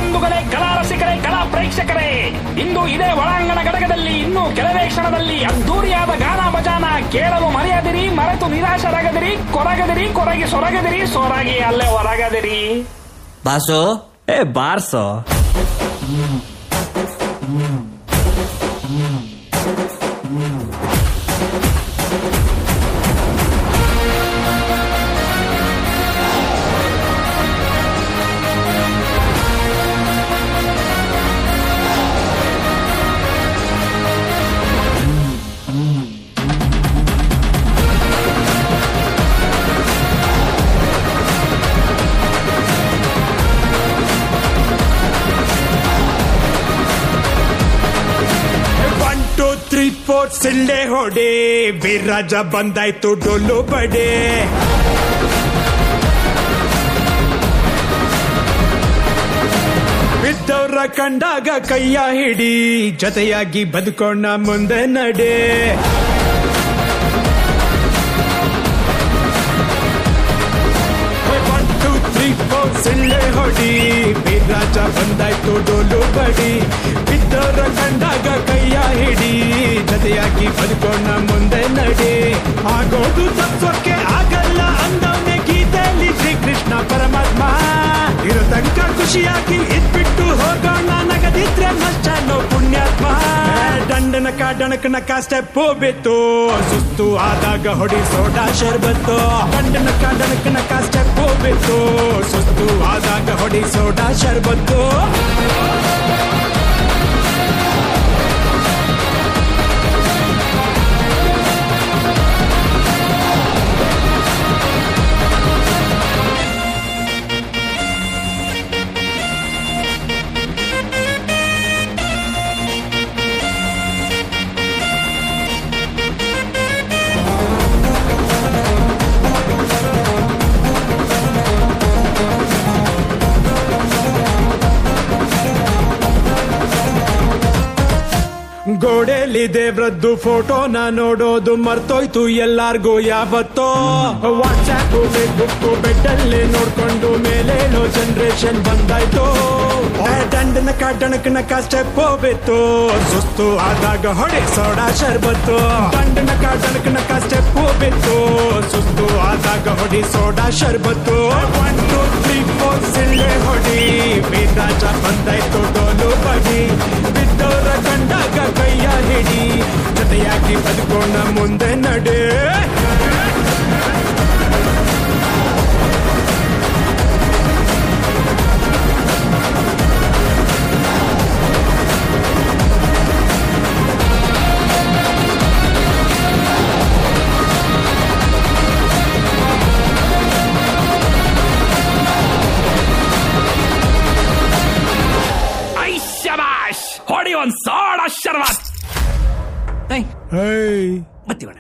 ಬಂಧುಗಳೇ, ಕಲಾ ರಸಿಕರೇ, ಕಲಾ ಪ್ರೇಕ್ಷಕರೇ, ಇಂದು ಇದೇ ಒಳಾಂಗಣ ಘಟಕದಲ್ಲಿ ಇನ್ನೂ ಕೆಲವೇ ಕ್ಷಣದಲ್ಲಿ ಅದ್ದೂರಿಯಾದ ಗಾನ ಭಜಾನ ಕೇಳಲು ಮರೆಯದಿರಿ. ಮರೆತು ನಿರಾಶರಾಗದಿರಿ, ಕೊರಗದಿರಿ, ಕೊರಗಿ ಸೊರಗದಿರಿ, ಸೊರಗಿ ಅಲ್ಲೇ ಹೊರಗದಿರಿ. ಬಾಸು ಬಾರ್ಸೋ. ಸಿಳ್ಳೆ ಹೊಡೆ ವೀರರಾಜ ಬಂದಾಯ್ತು ಡೊಲ್ಲು ಬಡೆ. ಬಿದ್ದವ್ರ ಕಂಡಾಗ ಕೈಯ ಹಿಡಿ, ಜೊತೆಯಾಗಿ ಬದುಕೋಣ ಮುಂದೆ ನಡೆ. ಸಿಳ್ಳೆ ಹೊಡಿ ವೀರರಾಜ ಬಂದಾಯ್ತು ಡೋಲು ಬಡಿ. ಬಿದ್ದವರ ಕಂಡಾಗ ಕೈಯ ಹಿಡಿ, ಜೊತೆಯಾಗಿ ಬದುಕೋಣ ಮುಂದೆ ನಡೆ. ಆಗೋದು ತತ್ವಕ್ಕೆ ಆಗಲ್ಲ ಅಂದವನೇ ಗೀತೆಯಲ್ಲಿ ಶ್ರೀಕೃಷ್ಣ ಪರಮಾತ್ಮ. ಇರೋ ತನಕ ಖುಷಿಯಾಗಿ ಇದ್ಬಿಟ್ಟು ಹೋಗೋಣ, ನಗದಿದ್ರೆ ನಷ್ಟನೋ ಪುಣ್ಯಾತ್ಮ. ದಂಡನಕ ಡಣಕನಕ ಸ್ಟೆಪ್ ಬಿತ್ತು, ಸುಸ್ತು ಆದಾಗ ಹೊಡಿ ಸೋಡಾ ಶರ್ಬತ್ತು. ದಂಡನಕ ಡಣಕನಕ ಸ್ಟೆಪ್ ಬಿತ್ತು, ಸುಸ್ತು ಆದಾಗ ಹೊಡಿ ಸೋಡಾ ಶರ್ಬತ್ತು. ಗೋಡೆಲಿ ದೇವ್ರದ್ದು ಫೋಟೋನ ನೋಡೋದು ಮರ್ತೋಯ್ತು ಎಲ್ಲಾರ್ಗೂ ಯಾವತ್ತೋ. ವಾಟ್ಸ್ಆಪ್ ಫೇಸ್ಬುಕ್ ಬೆಡ್ಡಲ್ಲೇ ನೋಡ್ಕೊಂಡು ಮೇಲೇಳೋ ಜನರೇಷನ್ ಬಂದಾಯ್ತು. ದಂಡನಕ ಡಣಕನಕ ಸ್ಟೆಪ್ ಬಿತ್ತು, ಸುಸ್ತು ಆದಾಗ ಹೊಡೆ ಸೋಡಾ ಶರ್ಬತ್ತು. ದಂಡನಕ ಡಣಕನಕ ಸ್ಟೆಪ್ ಬಿತ್ತು, ಸುಸ್ತು ಆದಾಗ ಹೊಡಿ ಸೋಡಾ ಶರ್ಬತ್ತು. 1 2 3 4 ಸಿಳ್ಳೆ ಹೊಡಿ ವೀರರಾಜ ಬಂದಾಯ್ತು ಡೋಲು ಬಡಿ. ಬಿದ್ದವರ ಕಂಡಾಗ ಕೈಯ ಹಿಡಿ, ಜೊತೆಯಾಗಿ ಬದುಕೋಣ ಮುಂದೆ ನಡೆ. ಹೊಡಿ ಒಂದ್ ಸೋಡಾ ಶರ್ಬತ್. ಮತ್ತಿವಣ